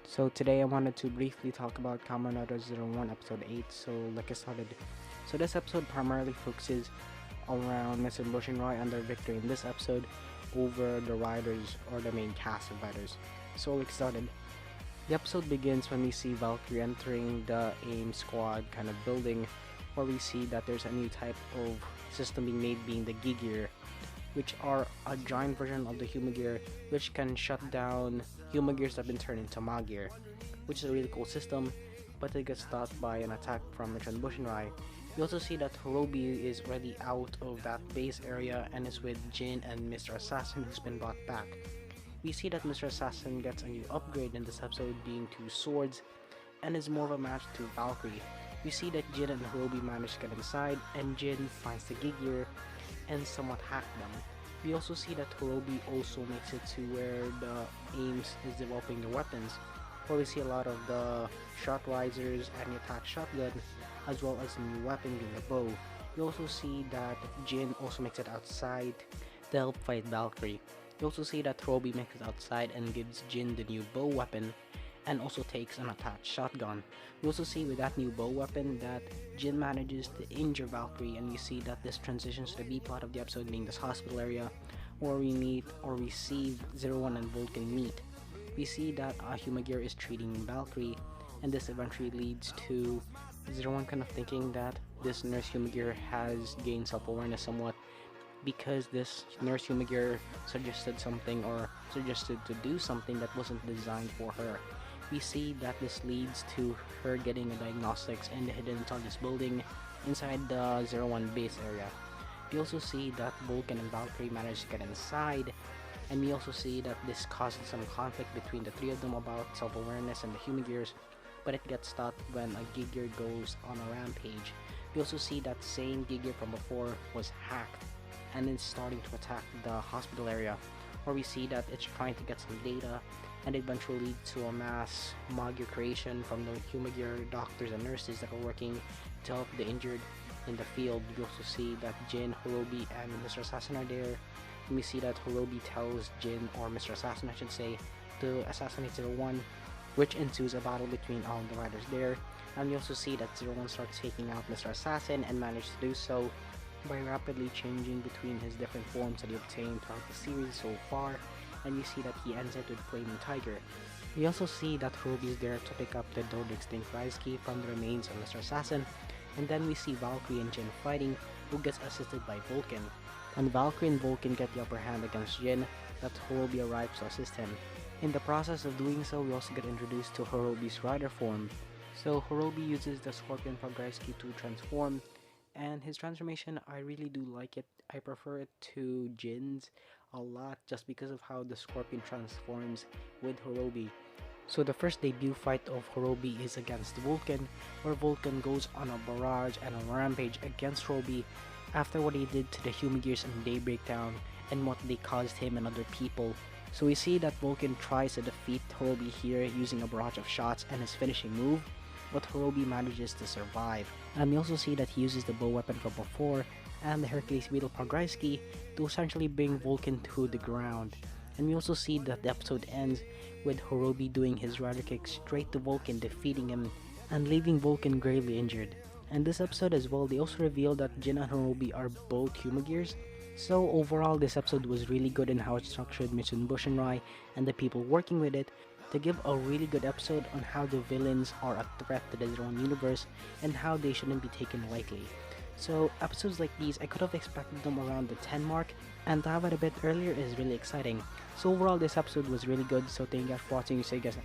So today I wanted to briefly talk about Kamen 01 episode 8, so let's get started. So this episode primarily focuses around Mr. Bush and Roy and their victory in this episode over the riders or the main cast of riders. So let's get started. The episode begins when we see Valkyrie entering the AIM squad kind of building, where we see that there's a new type of system being made, being the Gigir, which are a giant version of the Humagear which can shut down Humagears that have been turned into Magir, which is a really cool system, but it gets stopped by an attack from Mr. Bushinrai. We also see that Horobi is already out of that base area and is with Jin and Mr. Assassin, who's been brought back. We see that Mr. Assassin gets a new upgrade in this episode, being 2 swords, and is more of a match to Valkyrie. We see that Jin and Horobi manage to get inside, and Jin finds the Gigir and somewhat hack them. We also see that Horobi also makes it to where the AIMS is developing the weapons, where we see a lot of the shot risers and the attack shotgun, as well as a new weapon being a bow. We also see that Jin also makes it outside to help fight Valkyrie. We also see that Horobi makes it outside and gives Jin the new bow weapon, and also takes an attached shotgun. We also see with that new bow weapon that Jin manages to injure Valkyrie, and we see that this transitions to the B plot of the episode, being this hospital area where we see Zero One and Vulcan meet. We see that Humagear is treating Valkyrie, and this eventually leads to Zero One kind of thinking that this nurse Humagear has gained self-awareness somewhat, because this nurse Humagear suggested something, or suggested to do something that wasn't designed for her. We see that this leads to her getting a diagnostics in the hidden intelligence building inside the 01 base area. We also see that Vulcan and Valkyrie manage to get inside, and we also see that this causes some conflict between the three of them about self-awareness and the Humagears, but it gets stopped when a Gigir goes on a rampage. We also see that same Gigir from before was hacked and is starting to attack the hospital area, where we see that it's trying to get some data, and eventually lead to a mass Magir creation from the Humagear doctors and nurses that are working to help the injured in the field. We also see that Jin, Horobi, and Mr. Assassin are there. And we see that Horobi tells Jin, or Mr. Assassin I should say, to assassinate Zero One, which ensues a battle between all the riders there. And we also see that Zero One starts taking out Mr. Assassin, and manages to do so by rapidly changing between his different forms that he obtained throughout the series so far, and you see that he ends it with Flaming Tiger. We also see that Horobi is there to pick up the Dodo Extinct Raizki from the remains of Mr. Assassin, and then we see Valkyrie and Jin fighting, who gets assisted by Vulcan. When Valkyrie and Vulcan get the upper hand against Jin, that Horobi arrives to assist him. In the process of doing so, we also get introduced to Horobi's rider form. So Horobi uses the Scorpion Progreski to transform, and his transformation, I really do like it. I prefer it to Jin's a lot, just because of how the Scorpion transforms with Horobi. So the first debut fight of Horobi is against Vulcan, where Vulcan goes on a barrage and a rampage against Horobi after what he did to the Humagears in Daybreak Town and what they caused him and other people. So we see that Vulcan tries to defeat Horobi here using a barrage of shots and his finishing move, but Horobi manages to survive. And we also see that he uses the bow weapon from before and the Hercules Beetle Progreski to essentially bring Vulcan to the ground. And we also see that the episode ends with Horobi doing his rider kick straight to Vulcan, defeating him and leaving Vulcan gravely injured. And this episode as well, they also reveal that Jin and Horobi are both Humagears. So overall, this episode was really good in how it structured Mission Bushinrai and the people working with it to give a really good episode on how the villains are a threat to the Zero universe and how they shouldn't be taken lightly. So episodes like these, I could have expected them around the 10 mark, and to have it a bit earlier is really exciting. So overall, this episode was really good, so thank you guys for watching. See you guys